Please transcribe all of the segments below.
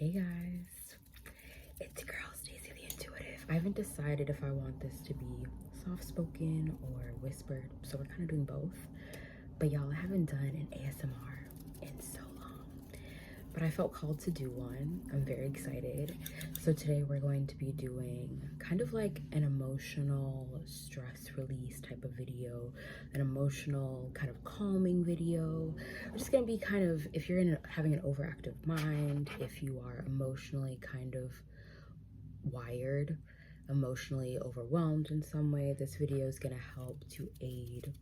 Hey guys, it's your girl Stacey the Intuitive. I haven't decided if I want this to be soft-spoken or whispered, so we're kind of doing both. But y'all, I haven't done an ASMR in so long, but I felt called to do one. I'm very excited. So today we're going to be doing kind of like an emotional stress release type of video, an emotional kind of calming video. We're just gonna be kind of, if you're having an overactive mind, if you are emotionally kind of wired, emotionally overwhelmed in some way, this video is gonna help to aid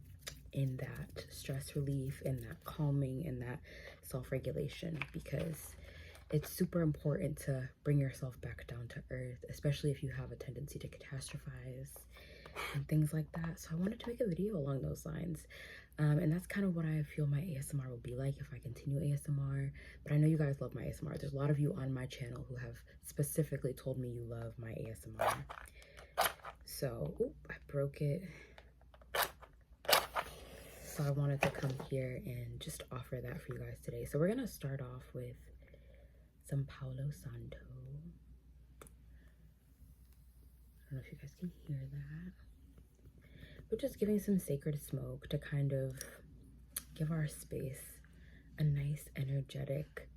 in that stress relief, in that calming, in that self-regulation, because it's super important to bring yourself back down to earth, especially if you have a tendency to catastrophize and things like that. So I wanted to make a video along those lines. And that's kind of what I feel my ASMR will be like if I continue ASMR. But I know you guys love my ASMR. There's a lot of you on my channel who have specifically told me you love my ASMR. So, I broke it. So I wanted to come here and just offer that for you guys today. So we're gonna start off with some Palo Santo. I don't know if you guys can hear that. We're just giving some sacred smoke to kind of give our space a nice energetic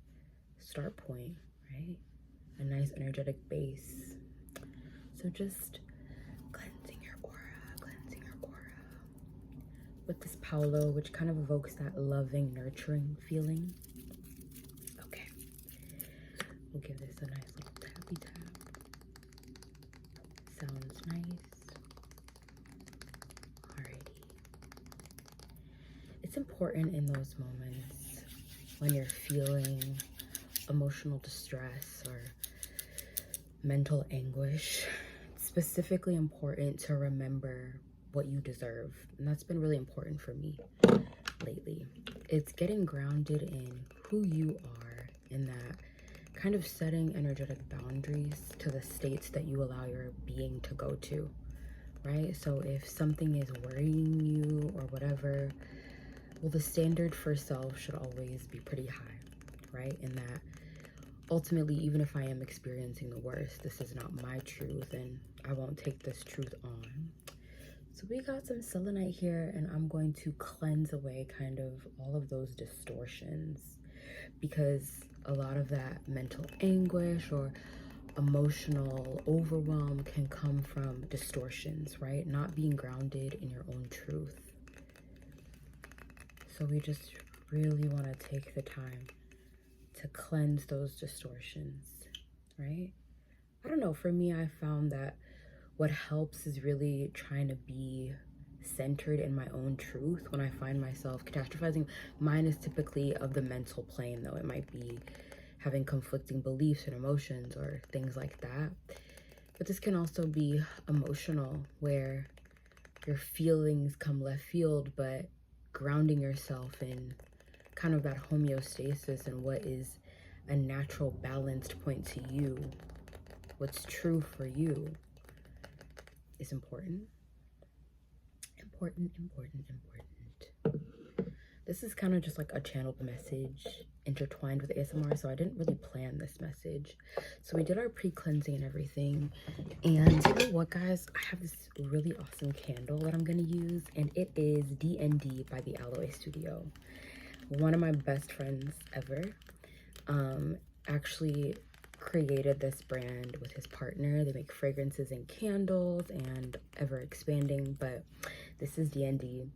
start point, right? A nice energetic base. So just cleansing your aura with this Paulo, which kind of evokes that loving, nurturing feeling. Okay, we'll give this a nice little tappy tap. Sounds nice. Alrighty. It's important in those moments when you're feeling emotional distress or mental anguish. It's specifically important to remember what you deserve, and that's been really important for me lately. It's getting grounded in who you are, in that kind of setting energetic boundaries to the states that you allow your being to go to, right? So if something is worrying you or whatever, well, the standard for self should always be pretty high, right? In that ultimately, even if I am experiencing the worst, this is not my truth, and I won't take this truth on. So we got some selenite here, and I'm going to cleanse away kind of all of those distortions, because a lot of that mental anguish or emotional overwhelm can come from distortions, right? Not being grounded in your own truth. So we just really want to take the time to cleanse those distortions, right? I don't know, for me, I found that what helps is really trying to be centered in my own truth when I find myself catastrophizing. Mine is typically of the mental plane, though. It might be having conflicting beliefs and emotions or things like that. But this can also be emotional, where your feelings come left field, but grounding yourself in kind of that homeostasis and what is a natural balanced point to you, what's true for you, is important. Important. This is kind of just like a channeled message intertwined with ASMR, so I didn't really plan this message. So we did our pre-cleansing and everything, and you know what, guys, I have this really awesome candle that I'm gonna use, and it is DND by the Aloe Studio. One of my best friends ever actually created this brand with his partner. They make fragrances and candles and ever expanding, but this is DND.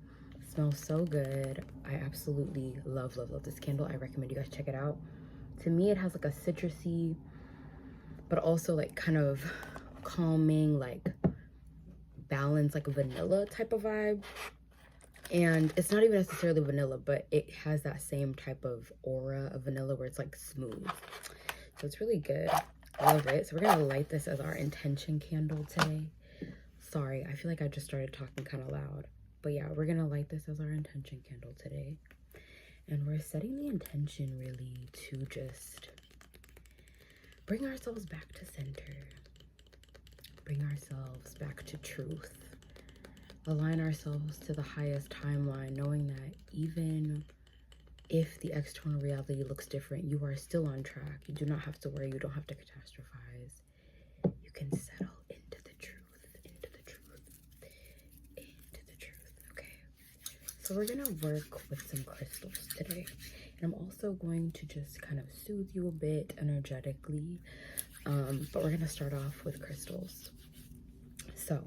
Smells so good. I absolutely love this candle. I recommend you guys check it out. To me, it has like a citrusy but also like kind of calming, like balanced, like a vanilla type of vibe. And it's not even necessarily vanilla, but it has that same type of aura of vanilla where it's like smooth. So it's really good. I love it. So we're gonna light this as our intention candle today. Sorry, I feel like I just started talking kind of loud. But yeah, we're gonna light this as our intention candle today. And we're setting the intention really to just bring ourselves back to center. Bring ourselves back to truth. Align ourselves to the highest timeline, knowing that even if the external reality looks different, you are still on track. You do not have to worry. You don't have to catastrophize. You can settle into the truth, into the truth, into the truth. Okay. So we're going to work with some crystals today. And I'm also going to just kind of soothe you a bit energetically. But we're going to start off with crystals. So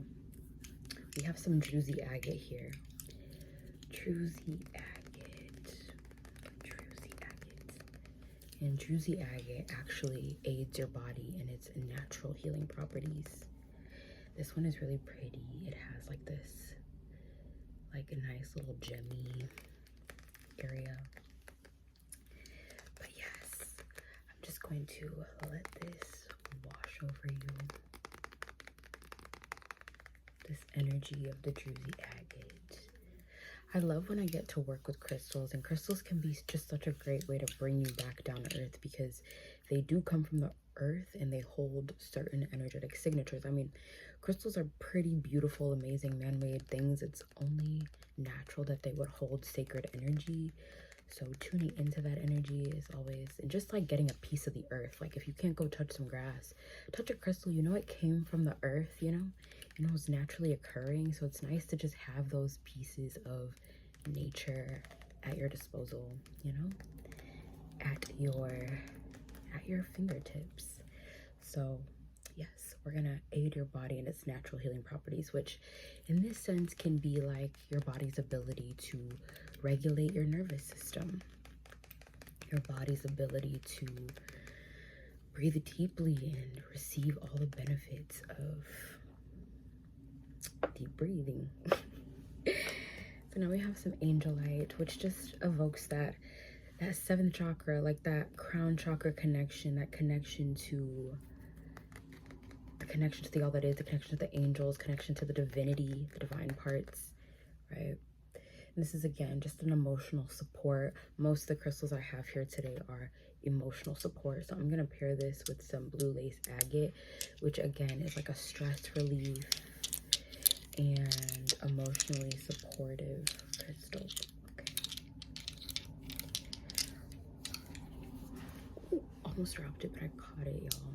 we have some druzy agate here. Druzy agate. Druzy agate. And druzy agate actually aids your body in its natural healing properties. This one is really pretty. It has like this, like a nice little gemmy area. But yes, I'm just going to let this wash over you. This energy of the druzy agate. I love when I get to work with crystals, and crystals can be just such a great way to bring you back down to earth because they do come from the earth and they hold certain energetic signatures. I mean, crystals are pretty beautiful, amazing, man-made things. It's only natural that they would hold sacred energy. So tuning into that energy is always, and just like getting a piece of the earth. Like if you can't go touch some grass, touch a crystal, you know it came from the earth, you know it's naturally occurring. So it's nice to just have those pieces of nature at your disposal, at your fingertips. So yes, we're gonna aid your body in its natural healing properties, which in this sense can be like your body's ability to regulate your nervous system, your body's ability to breathe deeply and receive all the benefits of deep breathing. So now we have some angel light, which just evokes that seventh chakra, like that crown chakra connection, that connection to the all that is, the connection to the angels, connection to the divinity, the divine parts, right? And this is again just an emotional support. Most of the crystals I have here today are emotional support. So I'm gonna pair this with some blue lace agate, which again is like a stress relief and emotionally supportive crystal. Okay. Ooh, almost dropped it, but I caught it, y'all.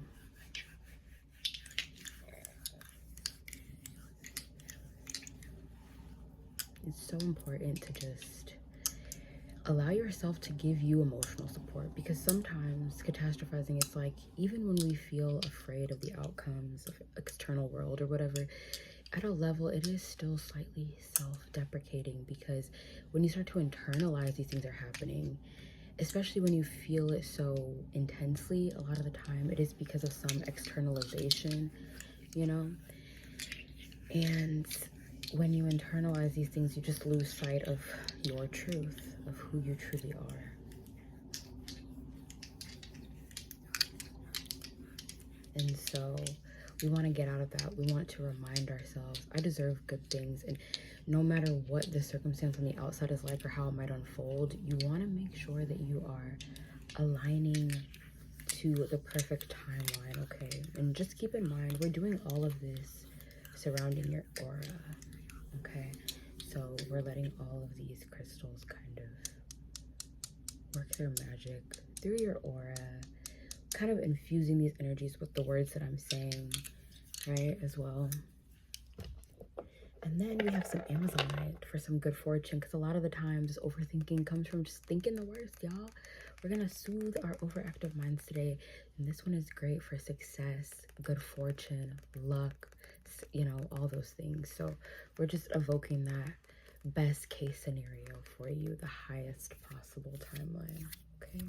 It's so important to just allow yourself to give you emotional support, because sometimes catastrophizing, it's like even when we feel afraid of the outcomes of external world or whatever, at a level it is still slightly self-deprecating, because when you start to internalize these things are happening, especially when you feel it so intensely, a lot of the time it is because of some externalization, and when you internalize these things, you just lose sight of your truth, of who you truly are. And so we want to get out of that. We want to remind ourselves, I deserve good things. And no matter what the circumstance on the outside is like or how it might unfold, you want to make sure that you are aligning to the perfect timeline, okay? And just keep in mind, we're doing all of this surrounding your aura, okay? So we're letting all of these crystals kind of work their magic through your aura, kind of infusing these energies with the words that I'm saying, right, as well. And then we have some Amazonite for some good fortune, because a lot of the times overthinking comes from just thinking the worst, y'all. We're gonna soothe our overactive minds today, and this one is great for success, good fortune, luck, all those things. So we're just evoking that best case scenario for you, the highest possible timeline, okay?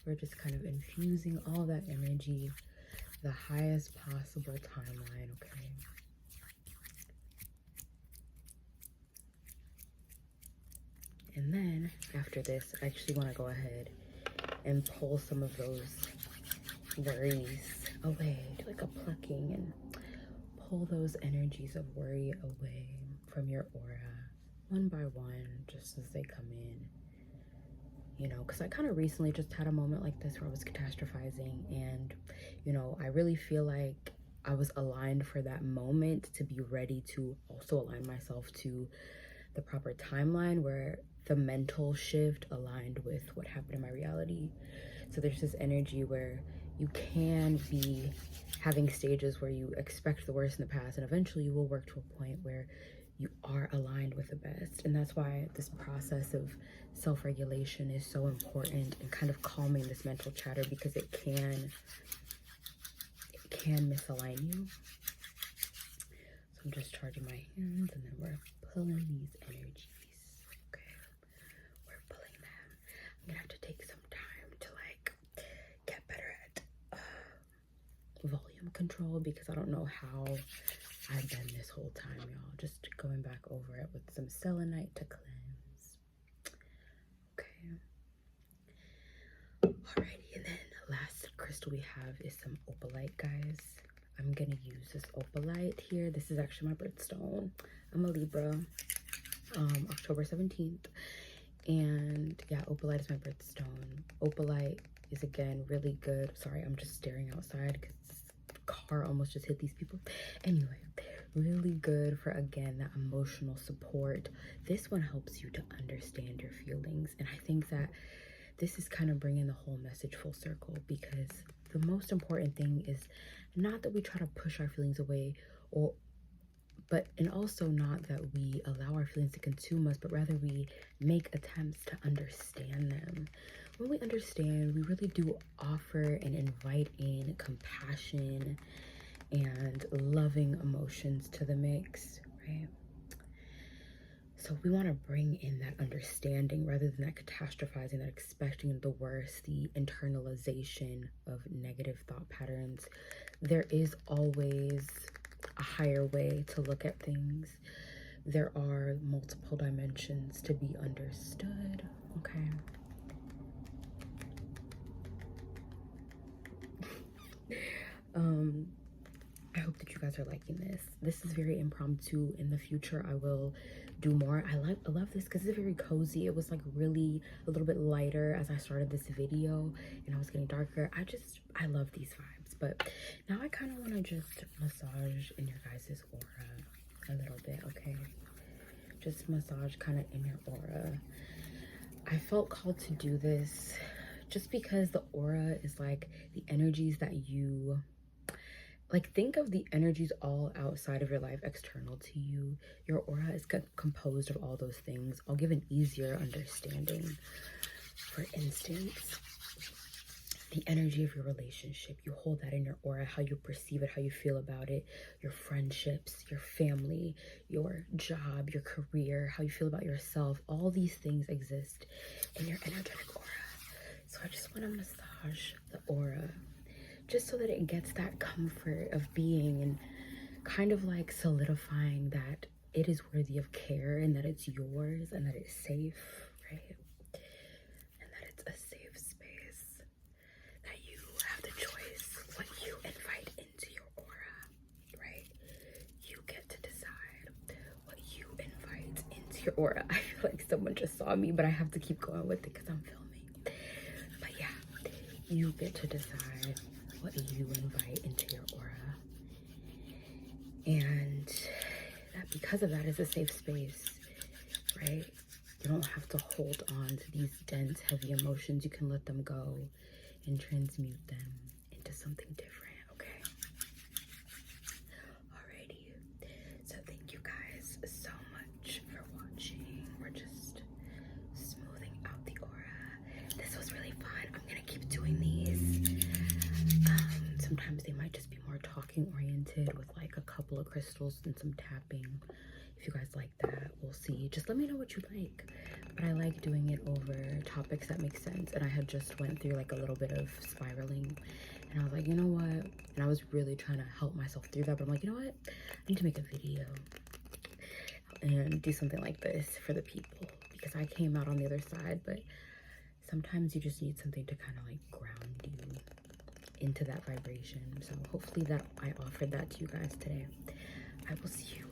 We're just kind of infusing all that energy, the highest possible timeline, okay? And then after this, I actually want to go ahead and pull some of those worries away, do like a plucking, and pull those energies of worry away from your aura one by one, just as they come in. Because I kind of recently just had a moment like this where I was catastrophizing, and I really feel like I was aligned for that moment to be ready to also align myself to the proper timeline where the mental shift aligned with what happened in my reality. So there's this energy where you can be having stages where you expect the worst in the past, and eventually you will work to a point where you are aligned with the best. And that's why this process of self-regulation is so important, and kind of calming this mental chatter, because it can misalign you. So I'm just charging my hands, and then we're pulling these energies. Okay, we're pulling them. I'm gonna have to take some time to like get better at volume control, because I don't know how I've been this whole time, y'all. Just going back over it with some selenite to cleanse. Okay. Alrighty, and then last crystal we have is some opalite, guys. I'm gonna use this opalite here. This is actually my birthstone. I'm a Libra, October 17th. And yeah, opalite is my birthstone. Opalite is, again, really good. Sorry, I'm just staring outside because the car almost just hit these people. Anyway, really good for, again, that emotional support. This one helps you to understand your feelings. And I think that this is kind of bringing the whole message full circle, because the most important thing is not that we try to push our feelings away, and also not that we allow our feelings to consume us, but rather we make attempts to understand them. When we understand, we really do offer and invite in compassion and loving emotions to the mix, right? So we want to bring in that understanding rather than that catastrophizing, that expecting the worst, the internalization of negative thought patterns. There is always a higher way to look at things. There are multiple dimensions to be understood, okay? I hope that you guys are liking this. This is very impromptu. In the future, I will do more. I love this because it's very cozy. It was like really a little bit lighter as I started this video, and I was getting darker. I love these vibes. But now I kind of want to just massage in your guys' aura a little bit, okay? Just massage kind of in your aura. I felt called to do this just because the aura is like the energies that you, like, think of the energies all outside of your life, external to you. Your aura is composed of all those things. I'll give an easier understanding. For instance, the energy of your relationship, you hold that in your aura, how you perceive it, how you feel about it, your friendships, your family, your job, your career, how you feel about yourself. All these things exist in your energetic aura. So I just want to massage the aura, just so that it gets that comfort of being, and kind of like solidifying that it is worthy of care, and that it's yours, and that it's safe, right? And that it's a safe space, that you have the choice what you invite into your aura, right? You get to decide what you invite into your aura. I feel like someone just saw me, but I have to keep going with it because I'm filming. But yeah, you get to decide what you invite into your aura, and that, because of that, is a safe space, right? You don't have to hold on to these dense, heavy emotions. You can let them go and transmute them into something different, okay? Alrighty, so thank you guys so much for watching. We're just smoothing out the aura. This was really fun. I'm gonna keep doing these. Sometimes they might just be more talking oriented with like a couple of crystals and some tapping. If you guys like that, we'll see. Just let me know what you like. But I like doing it over topics that make sense. And I had just went through like a little bit of spiraling, and I was like, you know what? And I was really trying to help myself through that, but I'm like, you know what? I need to make a video and do something like this for the people, because I came out on the other side. But sometimes you just need something to kind of like ground you into that vibration. So hopefully that I offered that to you guys today. I will see you